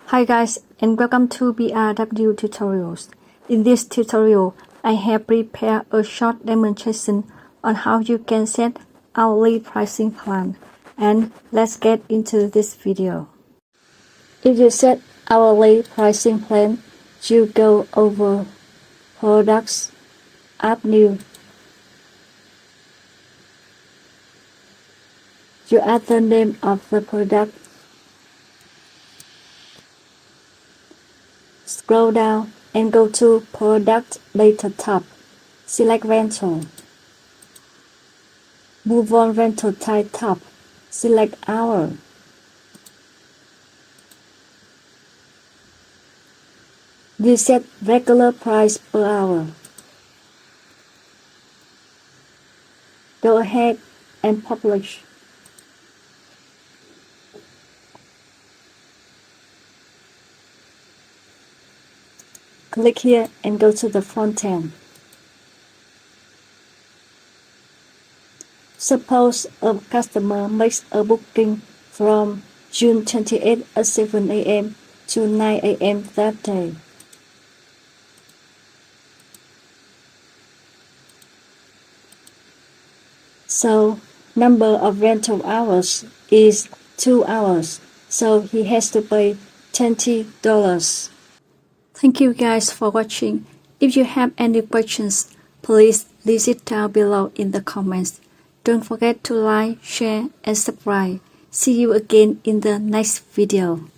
Hi guys, and welcome to BRW tutorials. In this tutorial, I have prepared a short demonstration on how you can set hourly pricing plan. And let's get into this video. If you set hourly pricing plan, you go over Products, Add New. You add the name of the product. Scroll down and go to Product Data tab. Select Rental. Move on Rental Type tab. Select Hour. You set regular price per hour. Go ahead and publish. Click here and go to the front end. Suppose a customer makes a booking from June 28 at 7 a.m. to 9 a.m. that day. So, number of rental hours is 2 hours, so he has to pay $20. Thank you guys for watching. If you have any questions, please leave it down below in the comments. Don't forget to like, share, and subscribe. See you again in the next video.